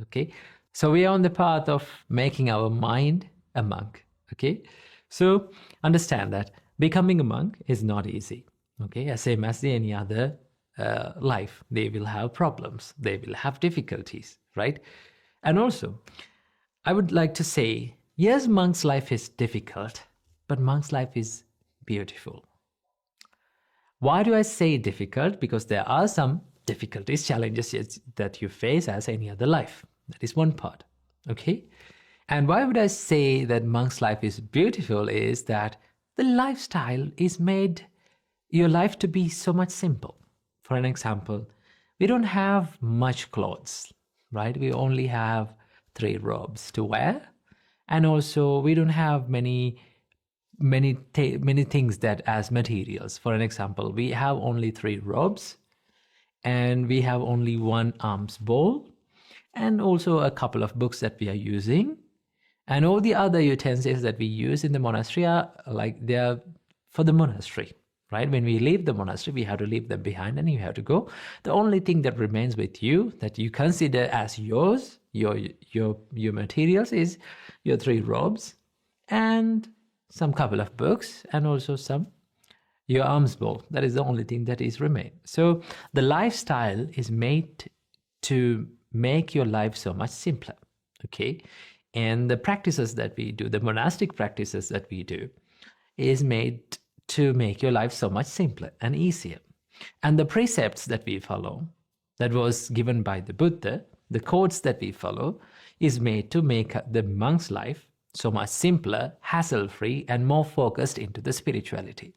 okay? So we are on the path of making our mind a monk, okay? So understand that becoming a monk is not easy, okay? Same as any other life. They will have problems. They will have difficulties, right? And also, I would like to say, yes, monk's life is difficult, but monk's life is beautiful. Why do I say difficult? Because there are some difficulties, challenges that you face as any other life. That is one part, okay? And why would I say that monk's life is beautiful is that the lifestyle is made your life to be so much simple. For an example, we don't have much clothes, right? We only have 3 robes to wear, and also we don't have many things that as materials. For an example, we have only 3 robes, and we have only 1 alms bowl, and also a couple of books that we are using, and all the other utensils that we use in the monastery are like they are for the monastery, right? When we leave the monastery, we have to leave them behind and you have to go. The only thing that remains with you that you consider as yours, your materials, is your 3 robes and some couple of books, and also your alms bowl. That is the only thing that is remain. So the lifestyle is made to make your life so much simpler, okay? And the practices that we do, the monastic practices that we do, is made to make your life so much simpler and easier. And the precepts that we follow, that was given by the Buddha, the codes that we follow, is made to make the monk's life so much simpler, hassle-free, and more focused into the spirituality.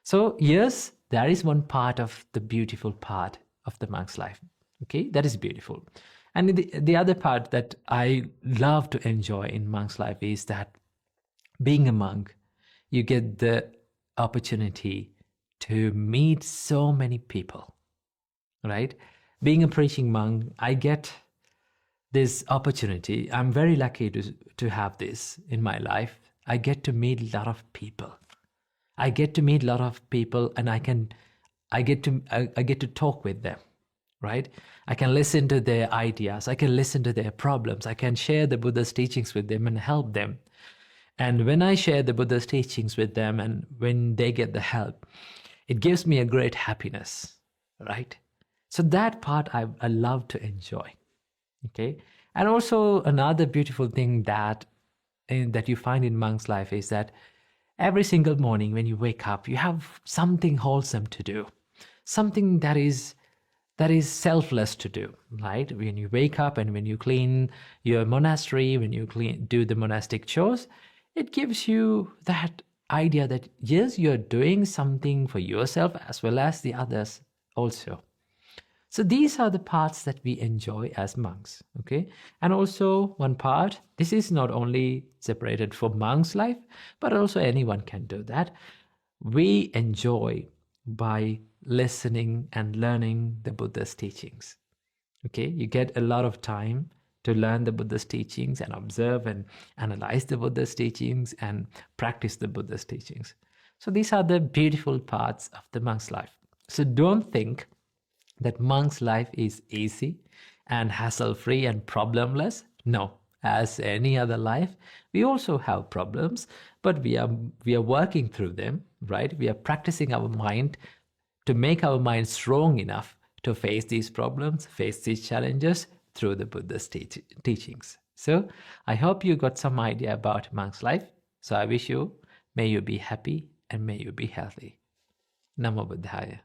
So yes, there is one part of the beautiful part of the monk's life. Okay, that is beautiful. And the other part that I love to enjoy in monk's life is that being a monk, you get the opportunity to meet so many people, right? Being a preaching monk, I get this opportunity. I'm very lucky to have this in my life. I get to meet a lot of people. I get to meet a lot of people, and I get to talk with them, right? I can listen to their ideas. I can listen to their problems. I can share the Buddha's teachings with them and help them. And when I share the Buddha's teachings with them and when they get the help, it gives me a great happiness, right? So that part I love to enjoy, okay? And also another beautiful thing that you find in monk's life is that every single morning when you wake up, you have something wholesome to do, something that is selfless to do, right? When you wake up and when you clean your monastery, when you do the monastic chores, it gives you that idea that yes, you're doing something for yourself as well as the others also. So these are the parts that we enjoy as monks, okay? And also one part, this is not only separated for monks' life, but also anyone can do that. We enjoy by listening and learning the Buddha's teachings, okay? You get a lot of time to learn the Buddha's teachings and observe and analyze the Buddha's teachings and practice the Buddha's teachings. So these are the beautiful parts of the monk's life. So don't think that monk's life is easy and hassle-free and problemless. No, as any other life, we also have problems, but we are working through them, right? We are practicing our mind to make our mind strong enough to face these problems, face these challenges through the Buddha's teachings. So I hope you got some idea about monk's life. So I wish you, may you be happy and may you be healthy. Namo Buddhaya.